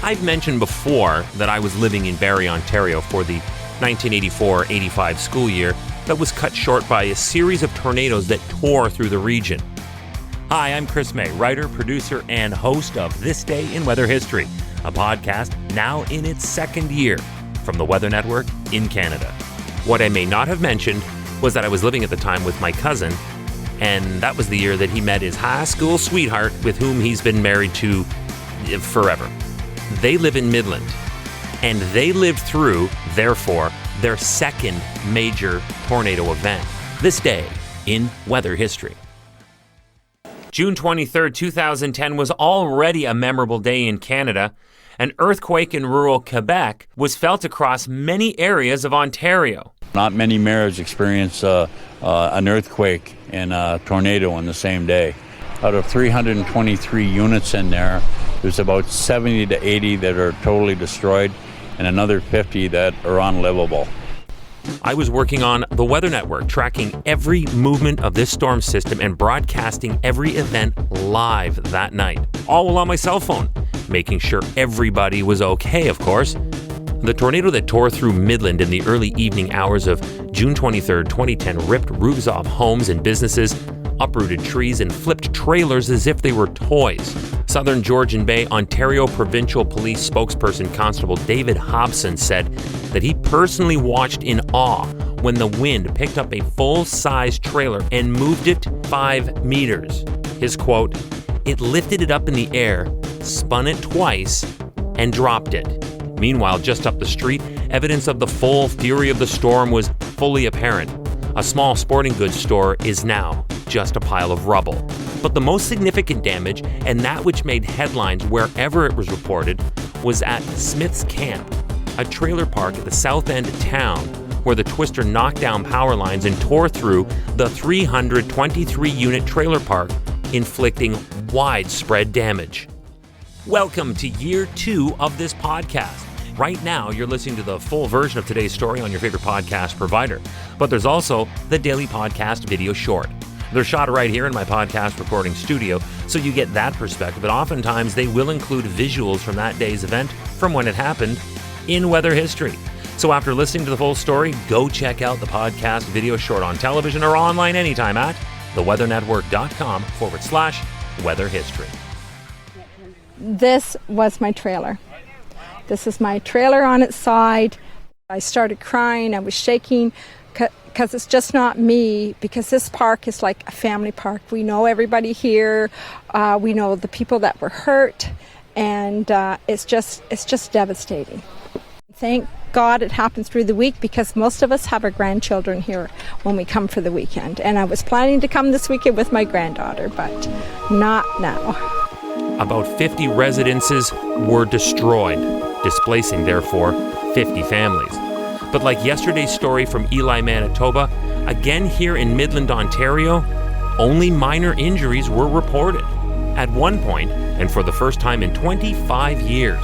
I've mentioned before that I was living in Barrie, Ontario for the 1984-85 school year that was cut short by a series of tornadoes that tore through the region. Hi, I'm Chris May, writer, producer, and host of This Day in Weather History, a podcast now in its second year from the Weather Network in Canada. What I may not have mentioned was that I was living at the time with my cousin, and that was the year that he met his high school sweetheart with whom he's been married to forever. They live in Midland, and they lived through, therefore, their second major tornado event. This day in weather history. June 23rd, 2010 was already a memorable day in Canada. An earthquake in rural Quebec was felt across many areas of Ontario. Not many mayors experience an earthquake and a tornado on the same day. Out of 323 units in there, there's about 70 to 80 that are totally destroyed and another 50 that are unlivable. I was working on the Weather Network, tracking every movement of this storm system and broadcasting every event live that night, all while on my cell phone, making sure everybody was okay, of course. The tornado that tore through Midland in the early evening hours of June 23, 2010 ripped roofs off homes and businesses, uprooted trees, and flipped trailers as if they were toys. Southern Georgian Bay, Ontario Provincial Police spokesperson Constable David Hobson said that he personally watched in awe when the wind picked up a full-size trailer and moved it 5 meters. His quote, "It lifted it up in the air, spun it twice, and dropped it." Meanwhile, just up the street, evidence of the full fury of the storm was fully apparent. A small sporting goods store is now just a pile of rubble. But the most significant damage, and that which made headlines wherever it was reported, was at Smith's Camp, a trailer park at the south end of town, where the twister knocked down power lines and tore through the 323-unit trailer park, inflicting widespread damage. Welcome to year 2 of this podcast. Right now, you're listening to the full version of today's story on your favorite podcast provider. But there's also the daily podcast video short. They're shot right here in my podcast recording studio, so you get that perspective. And oftentimes, they will include visuals from that day's event, from when it happened, in weather history. So after listening to the full story, go check out the podcast video short on television or online anytime at theweathernetwork.com/weather history. This was my trailer. This is my trailer on its side. I started crying. I was shaking because it's just not me, because this park is like a family park. We know everybody here. We know the people that were hurt, and it's just devastating. Thank God it happened through the week, because most of us have our grandchildren here when we come for the weekend. And I was planning to come this weekend with my granddaughter, but not now. About 50 residences were destroyed, displacing, therefore, 50 families. But like yesterday's story from Ely, Manitoba, again here in Midland, Ontario, only minor injuries were reported. At one point, and for the first time in 25 years,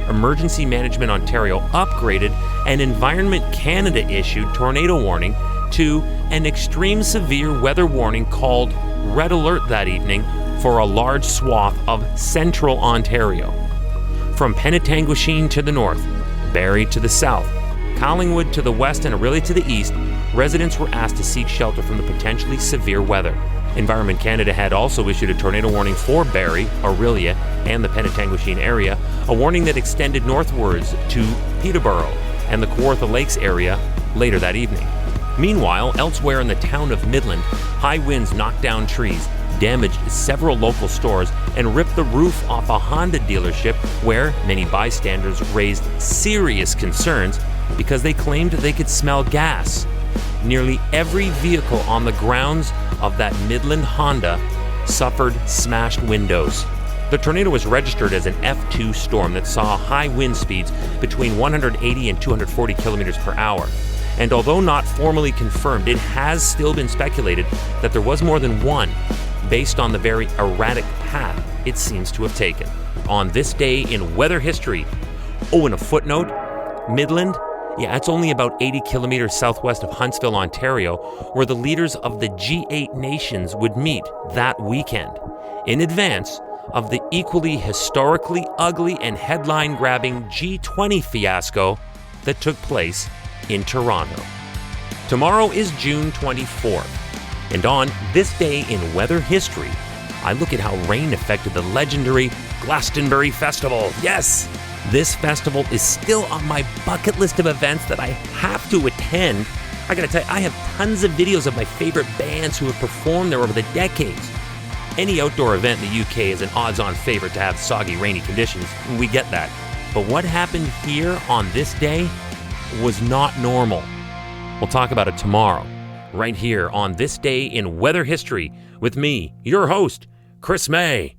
Emergency Management Ontario upgraded an Environment Canada issued tornado warning to an extreme severe weather warning called Red Alert that evening for a large swath of central Ontario. From Penetanguishene to the north, Barrie to the south, Collingwood to the west, and really to the east, residents were asked to seek shelter from the potentially severe weather. Environment Canada had also issued a tornado warning for Barrie, Orillia, and the Penetanguishene area, a warning that extended northwards to Peterborough and the Kawartha Lakes area later that evening. Meanwhile, elsewhere in the town of Midland, high winds knocked down trees, damaged several local stores, and ripped the roof off a Honda dealership, where many bystanders raised serious concerns because they claimed they could smell gas. Nearly every vehicle on the grounds of that Midland Honda suffered smashed windows. The tornado was registered as an F2 storm that saw high wind speeds between 180 and 240 kilometers per hour. And although not formally confirmed, it has still been speculated that there was more than one, based on the very erratic path it seems to have taken. On this day in weather history, and a footnote, Midland, it's only about 80 kilometers southwest of Huntsville, Ontario, where the leaders of the G8 nations would meet that weekend. In advance, of the equally historically ugly and headline-grabbing G20 fiasco that took place in Toronto. Tomorrow is June 24th, and on this day in weather history, I look at how rain affected the legendary Glastonbury Festival. Yes, this festival is still on my bucket list of events that I have to attend. I gotta tell you, I have tons of videos of my favorite bands who have performed there over the decades. Any outdoor event in the UK is an odds-on favorite to have soggy, rainy conditions. We get that. But what happened here on this day was not normal. We'll talk about it tomorrow, right here on This Day in Weather History with me, your host, Chris May.